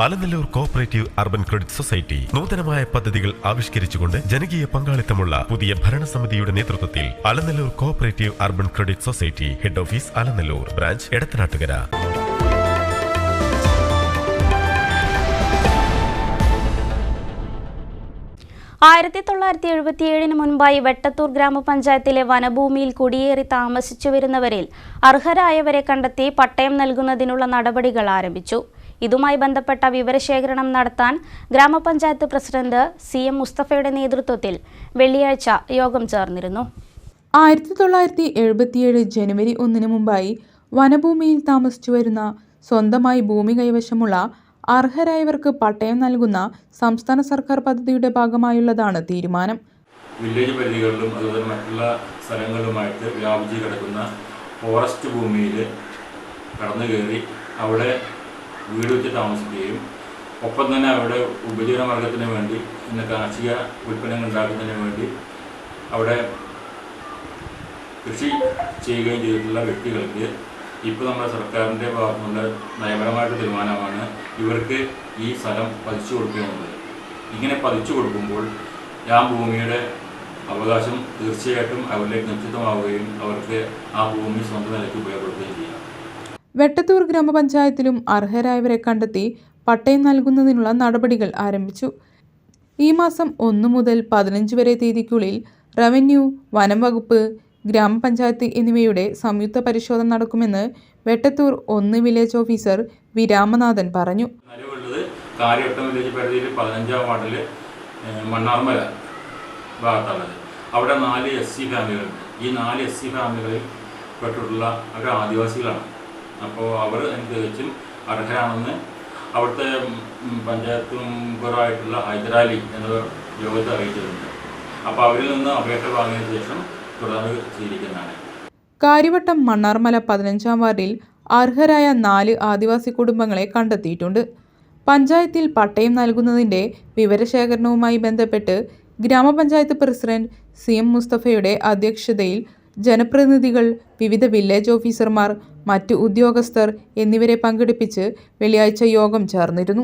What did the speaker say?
Alanallur cooperative urban credit society നൂതനമായ പദ്ധതികൾ ആവിഷ്കരിച്ചുകൊണ്ട് ജനകീയ പങ്കാളിത്തമുള്ള പുതിയ ഭരണസമിതിയുടെ നേതൃത്വത്തിൽ Alanallur cooperative urban credit society head office Alanallur, branch Edathanattukara. ആയിരത്തി 1977 മുൻപായി വെട്ടത്തൂർ ഗ്രാമപഞ്ചായത്തിലെ വനഭൂമിയിൽ കുടിയേറി താമസിച്ചു വരുന്നവരിൽ അർഹരായവരെ കണ്ടെത്തി പട്ടയം നൽകുന്നതിനുള്ള നടപടികൾ ആരംഭിച്ചു. ഇതുമായി ബന്ധപ്പെട്ട വിവരശേഖരണം നടത്താൻ ഗ്രാമപഞ്ചായത്ത് പ്രസിഡന്റ് CM മുസ്തഫയുടെ നേതൃത്വത്തിൽ വെള്ളിയാഴ്ച യോഗം ചേർന്നിരുന്നു. 1977 ജനുവരി 1 മുമ്പായി വനഭൂമിയിൽ താമസിച്ചു വരുന്ന സ്വന്തമായി ഭൂമി കൈവശമുള്ള അർഹരായവർക്ക് പട്ടയം നൽകുന്ന സംസ്ഥാന സർക്കാർ പദ്ധതിയുടെ ഭാഗമായുള്ളതാണ് തീരുമാനം. വില്ലേജ് പരിധികളിലും അതുപോലെ മറ്റുള്ള സ്ഥലങ്ങളിലുമായിട്ട് വ്യാപിച്ച് കിടക്കുന്ന ഫോറസ്റ്റ് ഭൂമിയിൽ കടന്നു കയറി അവിടെ വീട് വെച്ച് താമസിക്കുകയും ഒപ്പം തന്നെ അവിടെ ഉപജീവന മാർഗത്തിന് വേണ്ടി ഇന്ന് കാർഷിക ഉൽപ്പന്നങ്ങൾ ഉണ്ടാക്കുന്നതിന് വേണ്ടി അവിടെ കൃഷി ചെയ്യുകയും ചെയ്തിട്ടുള്ള വ്യക്തികൾക്ക് ഇപ്പോൾ നമ്മുടെ സർക്കാരിൻ്റെ ഭാഗത്തുനിന്നുള്ള നയപരമായിട്ട് തീരുമാനമാണ് ഇവർക്ക് ഈ സ്ഥലം പതിച്ചു കൊടുക്കുകയുള്ളത്. ഇങ്ങനെ പതിച്ചു കൊടുക്കുമ്പോൾ ആ ഭൂമിയുടെ അവകാശം തീർച്ചയായിട്ടും അവരിലേക്ക് നിശ്ചിതമാവുകയും അവർക്ക് ആ ഭൂമി സ്വന്തം നിലയ്ക്ക് ഉപയോഗപ്പെടുത്തുകയും ചെയ്യാം. വെട്ടത്തൂർ ഗ്രാമപഞ്ചായത്തിലും അർഹരായവരെ കണ്ടെത്തി പട്ടയം നൽകുന്നതിനുള്ള നടപടികൾ ആരംഭിച്ചു. ഈ മാസം 1 മുതൽ 15 വരെ തീയതിക്കുള്ളിൽ റവന്യൂ, വനം വകുപ്പ്, ഗ്രാമപഞ്ചായത്ത് എന്നിവയുടെ സംയുക്ത പരിശോധന നടക്കുമെന്ന് Vettathur 1 village officer V Ramanathan പറഞ്ഞു. കാര്യവട്ടം വില്ലേജ് പരിധിയിൽ 15-ാം വാർഡിൽ മണ്ണാർമല ഭാഗത്താണത്. അവിടെ 4 SC ഫാമിലികളുണ്ട്. ഈ 4 SC ഫാമിലികളിൽ പെട്ടിട്ടുള്ള അവർ ആദിവാസികളാണ്. അപ്പോൾ അവർ തികച്ചും അർഹരാണെന്ന് അവിടുത്തെ പഞ്ചായത്ത് മെമ്പറായിട്ടുള്ള ഹൈദരാലി എന്നവർ യോഗത്തെ അറിയിച്ചിട്ടുണ്ട്. അപ്പോൾ അവരിൽ നിന്ന് അപേക്ഷ വാങ്ങിയതിനു ശേഷം തുടർന്ന് സ്വീകരിക്കുന്നതാണ്. കാര്യവട്ടം മണ്ണാർമല 15-ാം വാർഡിൽ അർഹരായ 4 ആദിവാസി കുടുംബങ്ങളെ കണ്ടെത്തിയിട്ടുണ്ട്. പഞ്ചായത്തിൽ പട്ടയം നൽകുന്നതിൻ്റെ വിവരശേഖരണവുമായി ബന്ധപ്പെട്ട് ഗ്രാമപഞ്ചായത്ത് പ്രസിഡന്റ് CM മുസ്തഫയുടെ അധ്യക്ഷതയിൽ ജനപ്രതിനിധികൾ, വിവിധ വില്ലേജ് ഓഫീസർമാർ, മറ്റു ഉദ്യോഗസ്ഥർ എന്നിവരെ പങ്കെടുപ്പിച്ച് വെള്ളിയാഴ്ച യോഗം ചേർന്നിരുന്നു.